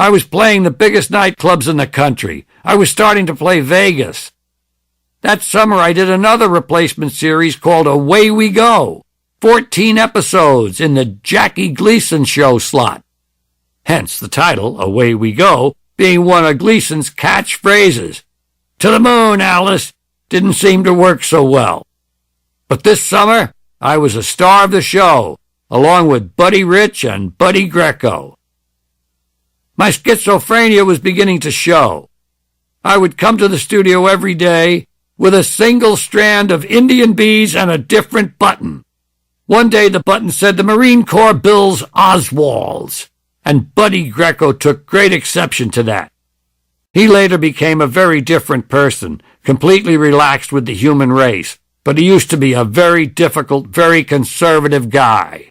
I was playing the biggest nightclubs in the country. I was starting to play Vegas. That summer I did another replacement series called Away We Go, 14 episodes in the Jackie Gleason show slot. Hence the title, Away We Go, being one of Gleason's catchphrases. To the moon, Alice, didn't seem to work so well. But this summer, I was a star of the show, along with Buddy Rich and Buddy Greco. My schizophrenia was beginning to show. I would come to the studio every day with a single strand of Indian beads and a different button. One day the button said the Marine Corps Bills Oswalds, and Buddy Greco took great exception to that. He later became a very different person, completely relaxed with the human race, but he used to be a very difficult, very conservative guy.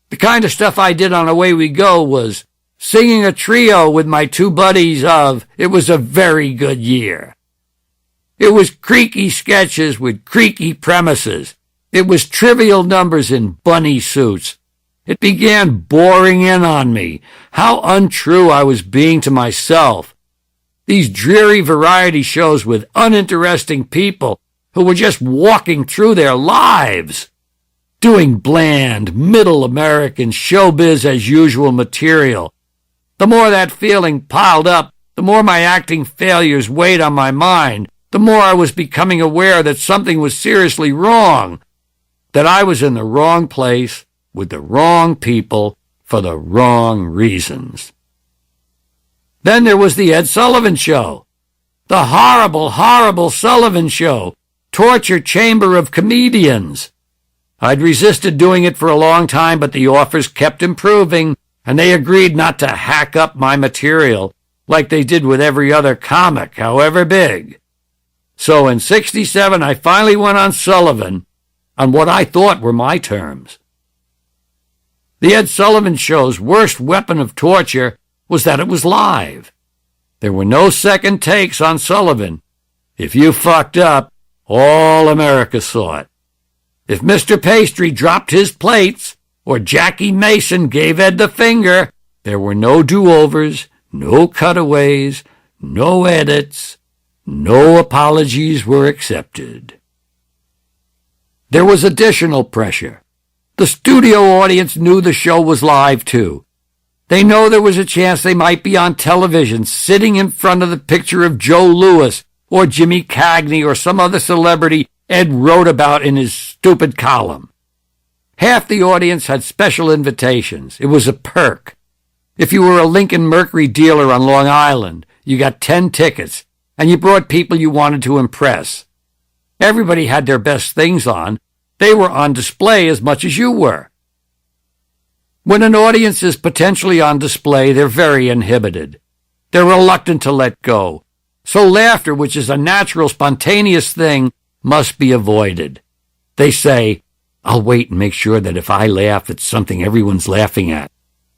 The kind of stuff I did on Away We Go was singing a trio with my two buddies of It Was a Very Good Year. It was creaky sketches with creaky premises. It was trivial numbers in bunny suits. It began boring in on me how untrue I was being to myself. These dreary variety shows with uninteresting people who were just walking through their lives, doing bland, middle American showbiz as usual material. The more that feeling piled up, the more my acting failures weighed on my mind, the more I was becoming aware that something was seriously wrong, that I was in the wrong place, with the wrong people, for the wrong reasons. Then there was the Ed Sullivan Show. The horrible, horrible Sullivan Show. Torture chamber of comedians. I'd resisted doing it for a long time, but the offers kept improving, and they agreed not to hack up my material like they did with every other comic, however big. So in '67, I finally went on Sullivan on what I thought were my terms. The Ed Sullivan Show's worst weapon of torture was that it was live. There were no second takes on Sullivan. If you fucked up, all America saw it. If Mr. Pastry dropped his plates, or Jackie Mason gave Ed the finger, there were no do-overs, no cutaways, no edits, no apologies were accepted. There was additional pressure. The studio audience knew the show was live, too. They know there was a chance they might be on television, sitting in front of the picture of Joe Louis or Jimmy Cagney or some other celebrity Ed wrote about in his stupid column. Half the audience had special invitations. It was a perk. If you were a Lincoln Mercury dealer on Long Island, you got 10 tickets, and you brought people you wanted to impress. Everybody had their best things on. They were on display as much as you were. When an audience is potentially on display, they're very inhibited. They're reluctant to let go. So laughter, which is a natural, spontaneous thing, must be avoided. They say, I'll wait and make sure that if I laugh at something everyone's laughing at,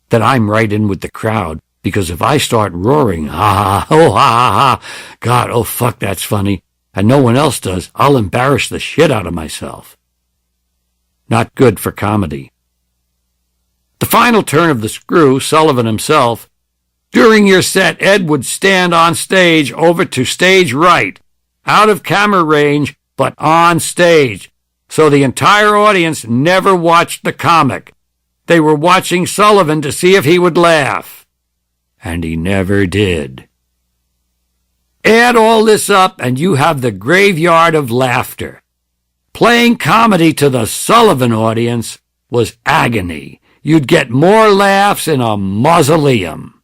that I'm right in with the crowd, because if I start roaring, ha ha, oh ha ha ha, God, oh fuck, that's funny, and no one else does, I'll embarrass the shit out of myself. Not good for comedy. The final turn of the screw, Sullivan himself. During your set, Ed would stand on stage over to stage right, out of camera range, but on stage, so the entire audience never watched the comic. They were watching Sullivan to see if he would laugh. And he never did. Add all this up, and you have the graveyard of laughter. Playing comedy to the Sullivan audience was agony. You'd get more laughs in a mausoleum.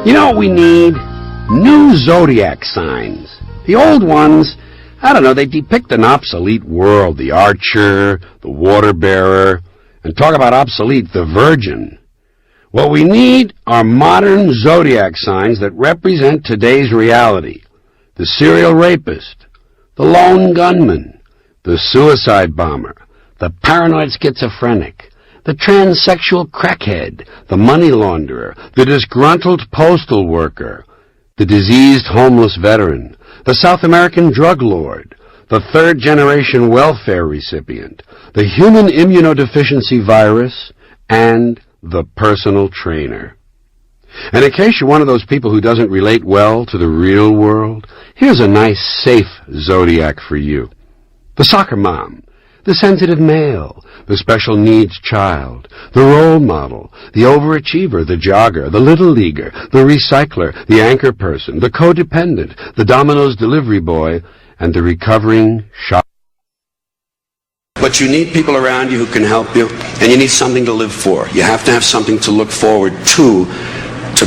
You know what we need? New zodiac signs. The old ones, I don't know, they depict an obsolete world. The archer, the water bearer, and talk about obsolete, the virgin. What we need are modern zodiac signs that represent today's reality. The serial rapist, the lone gunman, the suicide bomber, the paranoid schizophrenic, the transsexual crackhead, the money launderer, the disgruntled postal worker, the diseased homeless veteran, the South American drug lord, the third-generation welfare recipient, the human immunodeficiency virus, and the personal trainer. And in case you're one of those people who doesn't relate well to the real world, here's a nice, safe zodiac for you. The soccer mom, the sensitive male, the special needs child, the role model, the overachiever, the jogger, the little leaguer, the recycler, the anchor person, the codependent, the Domino's delivery boy, and the recovering shop. But you need people around you who can help you, and you need something to live for. You have to have something to look forward to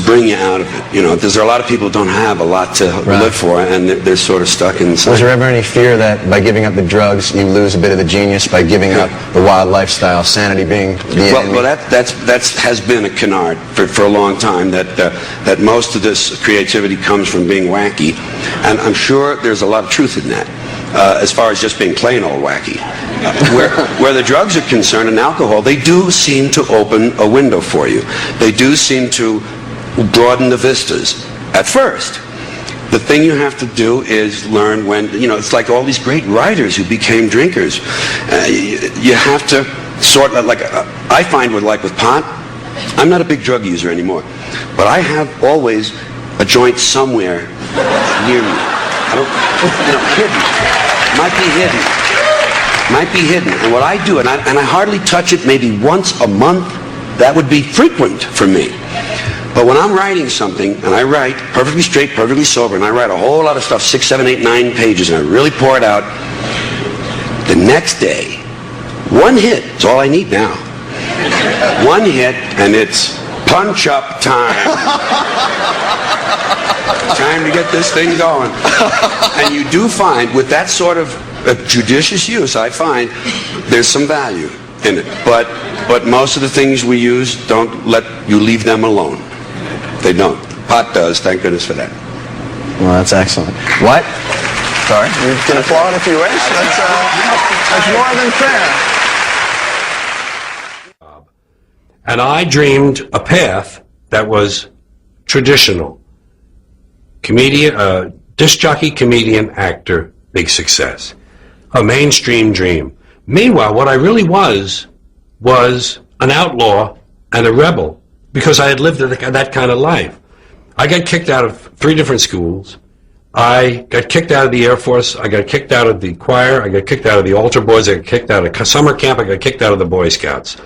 bring you out of it. You know, there's a lot of people who don't have a lot to live for, and they're sort of stuck inside. Was there ever any fear that by giving up the drugs, you lose a bit of the genius by giving up the wild lifestyle, sanity being the enemy? Well, that has been a canard for a long time, that most of this creativity comes from being wacky, and I'm sure there's a lot of truth in that. As far as just being plain old wacky. Where the drugs are concerned and alcohol, they do seem to open a window for you. They do seem to broaden the vistas at first. The thing you have to do is learn when, you know, it's like all these great writers who became drinkers. You have to sort of, like, I find with pot, I'm not a big drug user anymore, but I have always a joint somewhere near me. I don't, hidden. Might be hidden. And what I do, and I hardly touch it maybe once a month, that would be frequent for me. But when I'm writing something, and I write perfectly straight, perfectly sober, and I write a whole lot of stuff, 6, 7, 8, 9 pages, and I really pour it out, the next day, one hit is all I need now. One hit, and it's punch-up time. Time to get this thing going. And you do find, with that sort of judicious use, I find there's some value in it. But most of the things we use don't let you leave them alone. They don't. Pot does, thank goodness for that. Well, that's excellent. What? Sorry? You can applaud if you wish. That's more than fair. And I dreamed a path that was traditional. Comedian, disc jockey, comedian, actor, big success. A mainstream dream. Meanwhile, what I really was an outlaw and a rebel, because I had lived that kind of life. I got kicked out of 3 different schools. I got kicked out of the Air Force. I got kicked out of the choir. I got kicked out of the altar boys. I got kicked out of summer camp. I got kicked out of the Boy Scouts.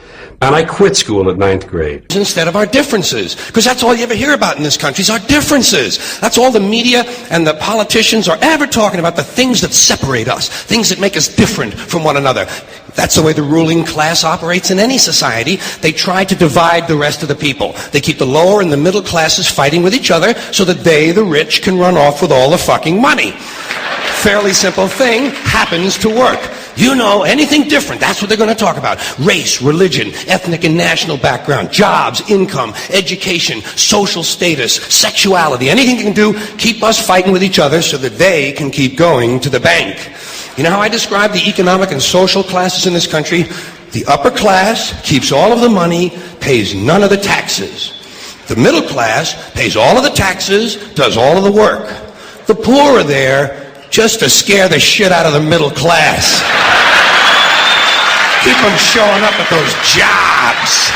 And I quit school at 9th grade. Instead of our differences, because that's all you ever hear about in this country is our differences. That's all the media and the politicians are ever talking about, the things that separate us, things that make us different from one another. That's the way the ruling class operates in any society. They try to divide the rest of the people. They keep the lower and the middle classes fighting with each other so that they, the rich, can run off with all the fucking money. Fairly simple thing, happens to work. You know, anything different, that's what they're going to talk about. Race, religion, ethnic and national background, jobs, income, education, social status, sexuality, anything you can do, keep us fighting with each other so that they can keep going to the bank. You know how I describe the economic and social classes in this country? The upper class keeps all of the money, pays none of the taxes. The middle class pays all of the taxes, does all of the work. The poor are there just to scare the shit out of the middle class. Keep them showing up at those jobs.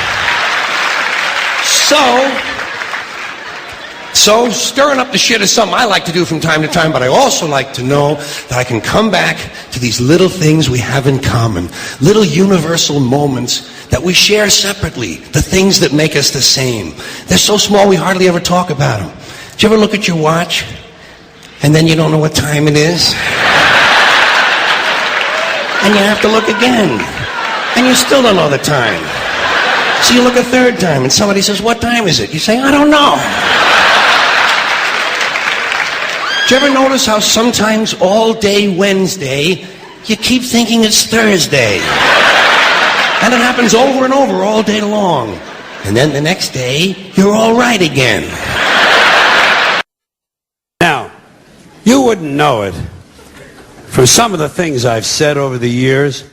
So stirring up the shit is something I like to do from time to time, but I also like to know that I can come back to these little things we have in common, little universal moments that we share separately, the things that make us the same. They're so small we hardly ever talk about them. Did you ever look at your watch and then you don't know what time it is? And you have to look again, and you still don't know the time. So you look a third time, and somebody says, "What time is it?" You say, "I don't know." Did you ever notice how sometimes all day Wednesday, you keep thinking it's Thursday? And it happens over and over all day long. And then the next day, you're all right again. Now, you wouldn't know it from some of the things I've said over the years,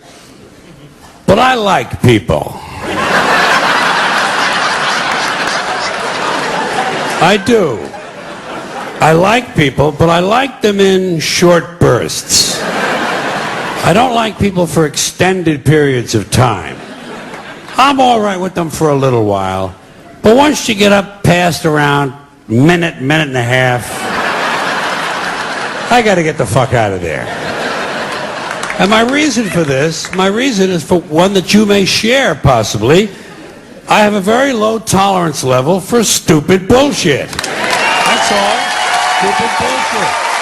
but I like people. I do. I like people, but I like them in short bursts. I don't like people for extended periods of time. I'm all right with them for a little while. But once you get up past around minute and a half, I got to get the fuck out of there. And my reason is for one that you may share, possibly. I have a very low tolerance level for stupid bullshit. That's all. Stupid bullshit.